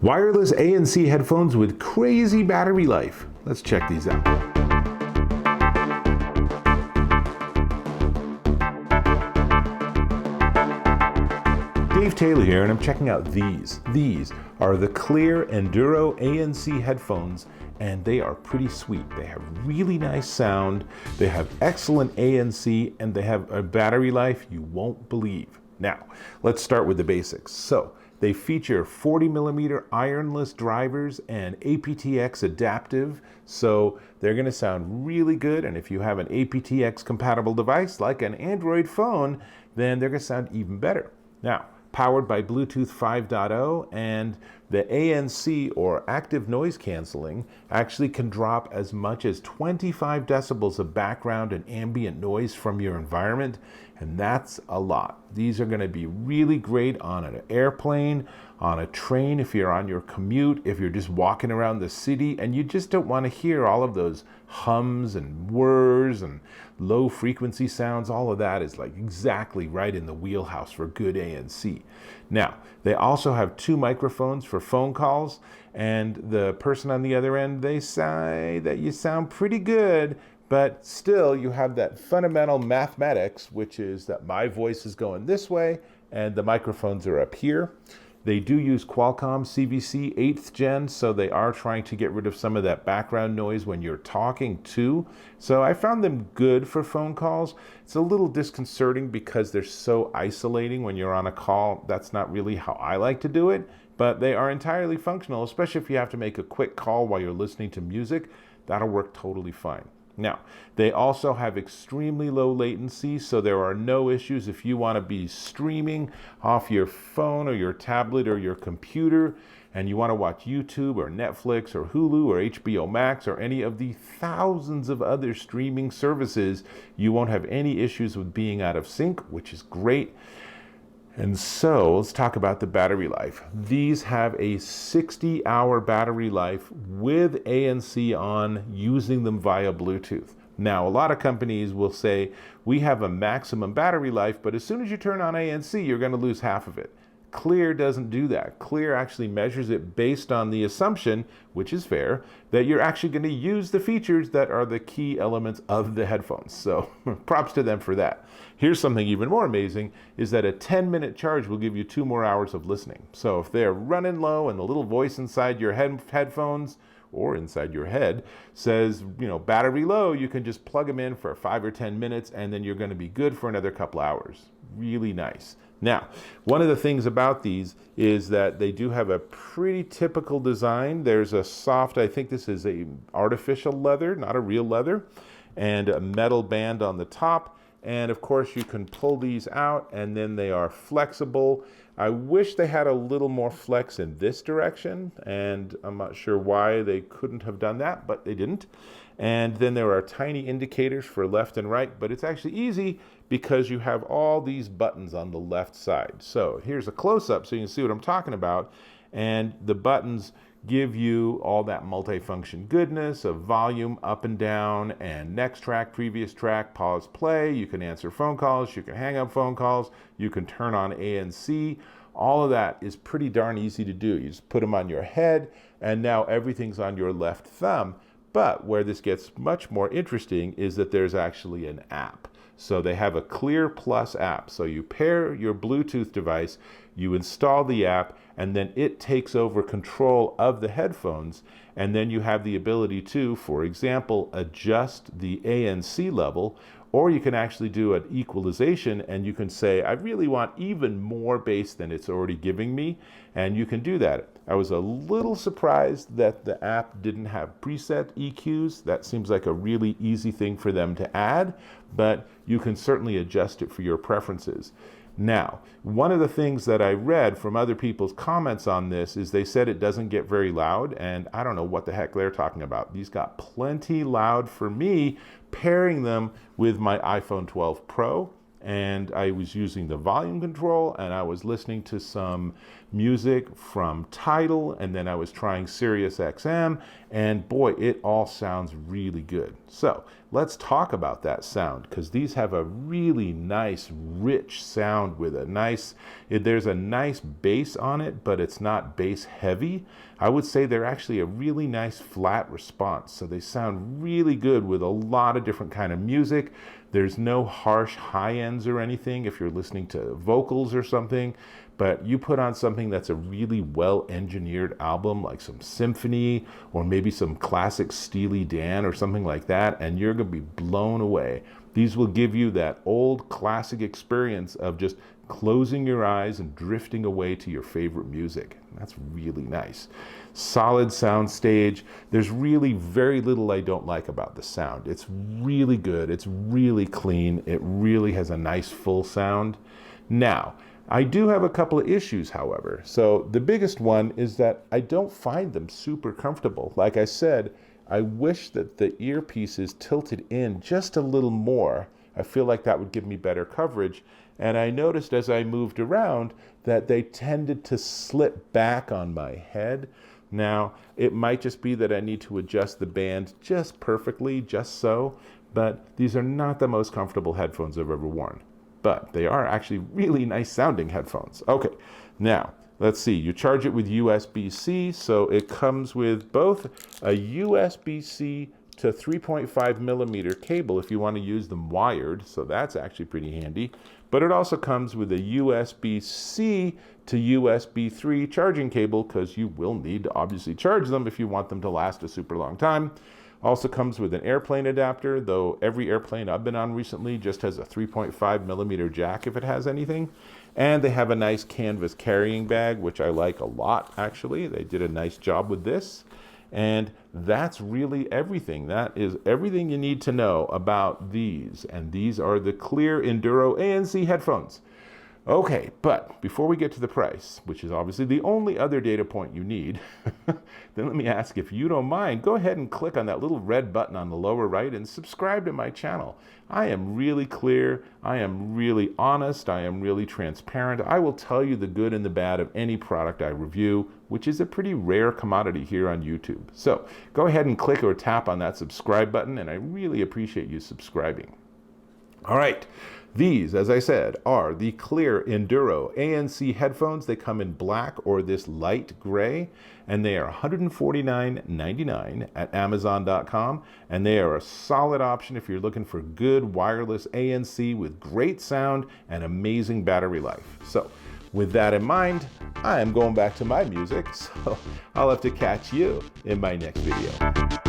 Wireless ANC headphones with crazy battery life. Let's check these out. Dave Taylor here, and I'm checking out these. These are the Cleer Enduro ANC headphones, and they are pretty sweet. They have really nice sound, they have excellent ANC, and they have a battery life you won't believe. Now, let's start with the basics. So, they feature 40mm ironless drivers and aptX adaptive, so they're going to sound really good. And if you have an aptX compatible device like an Android phone, then they're going to sound even better. Now, powered by Bluetooth 5.0, and the ANC, or active noise canceling, actually can drop as much as 25 decibels of background and ambient noise from your environment, and that's a lot. These are going to be really great on an airplane, on a train, if you're on your commute, if you're just walking around the city and you just don't want to hear all of those hums and whirs and low frequency sounds. All of that is like exactly right in the wheelhouse for good ANC. Now, they also have 2 microphones for phone calls, and the person on the other end, they say that you sound pretty good, but still you have that fundamental mathematics, which is that my voice is going this way and the microphones are up here. They do use Qualcomm CVC 8th gen, so they are trying to get rid of some of that background noise when you're talking too. So I found them good for phone calls. It's a little disconcerting because they're so isolating when you're on a call. That's not really how I like to do it, but they are entirely functional, especially if you have to make a quick call while you're listening to music. That'll work totally fine. Now, they also have extremely low latency, so there are no issues if you want to be streaming off your phone or your tablet or your computer and you want to watch YouTube or Netflix or Hulu or HBO Max or any of the thousands of other streaming services. You won't have any issues with being out of sync, which is great. And so let's talk about the battery life. These have a 60-hour battery life with ANC on, using them via Bluetooth. Now, a lot of companies will say, we have a maximum battery life, but as soon as you turn on ANC, you're going to lose half of it. Cleer doesn't do that. Cleer actually measures it based on the assumption, which is fair, that you're actually going to use the features that are the key elements of the headphones. So props to them for that. Here's something even more amazing, is that a 10-minute charge will give you 2 more hours of listening. So if they're running low and the little voice inside your headphones or inside your head says, battery low, you can just plug them in for 5 or 10 minutes and then you're going to be good for another couple hours. Really nice. Now, one of the things about these is that they do have a pretty typical design. There's a soft, I think this is a artificial leather, not a real leather, and a metal band on the top. And of course you can pull these out and then they are flexible. I wish they had a little more flex in this direction, and I'm not sure why they couldn't have done that, but they didn't. And then there are tiny indicators for left and right, but it's actually easy because you have all these buttons on the left side. So here's a close-up so you can see what I'm talking about. And the buttons give you all that multifunction goodness of volume up and down and next track, previous track, pause, play. You can answer phone calls, you can hang up phone calls, you can turn on ANC. All of that is pretty darn easy to do. You just put them on your head and now everything's on your left thumb. But where this gets much more interesting is that there's actually an app. So they have a Cleer Plus app. So you pair your Bluetooth device, you install the app, and then it takes over control of the headphones. And then you have the ability to, for example, adjust the ANC level, or you can actually do an equalization and you can say, I really want even more bass than it's already giving me. And you can do that. I was a little surprised that the app didn't have preset EQs. That seems like a really easy thing for them to add, but you can certainly adjust it for your preferences. Now, one of the things that I read from other people's comments on this is they said it doesn't get very loud, and I don't know what the heck they're talking about. These got plenty loud for me, pairing them with my iPhone 12 Pro, and I was using the volume control and I was listening to some music from Tidal, and then I was trying Sirius XM, and boy, it all sounds really good. So let's talk about that sound, because these have a really nice, rich sound with there's a nice bass on it, but it's not bass heavy. I would say they're actually a really nice flat response. So they sound really good with a lot of different kind of music. There's no harsh high ends or anything if you're listening to vocals or something, but you put on something that's a really well engineered album, like some symphony or maybe some classic Steely Dan or something like that, and you're gonna be blown away. These will give you that old classic experience of just closing your eyes and drifting away to your favorite music. That's really nice. Solid sound stage. There's really very little I don't like about the sound. It's really good. It's really clean. It really has a nice full sound. Now, I do have a couple of issues, however. So the biggest one is that I don't find them super comfortable. Like I said, I wish that the earpiece is tilted in just a little more. I feel like that would give me better coverage. And I noticed as I moved around that they tended to slip back on my head. Now, it might just be that I need to adjust the band just perfectly, just so, but these are not the most comfortable headphones I've ever worn. But they are actually really nice sounding headphones. Okay, now, let's see. You charge it with USB-C, so it comes with both a USB-C to 3.5 millimeter cable if you want to use them wired, so that's actually pretty handy. But it also comes with a USB-C to USB 3 charging cable, because you will need to obviously charge them if you want them to last a super long time. Also comes with an airplane adapter, though every airplane I've been on recently just has a 3.5 millimeter jack if it has anything. And they have a nice canvas carrying bag, which I like a lot, actually. They did a nice job with this. And that's really everything. That is everything you need to know about these. And these are the Cleer Enduro ANC headphones. Okay, but before we get to the price, which is obviously the only other data point you need, then let me ask, if you don't mind, go ahead and click on that little red button on the lower right and subscribe to my channel. I am really clear, I am really honest, I am really transparent. I will tell you the good and the bad of any product I review, which is a pretty rare commodity here on YouTube. So go ahead and click or tap on that subscribe button, and I really appreciate you subscribing. All right, these, as I said, are the Cleer Enduro ANC headphones. They come in black or this light gray, and they are $149.99 at Amazon.com, and they are a solid option if you're looking for good wireless ANC with great sound and amazing battery life. So with that in mind, I am going back to my music, so I'll have to catch you in my next video.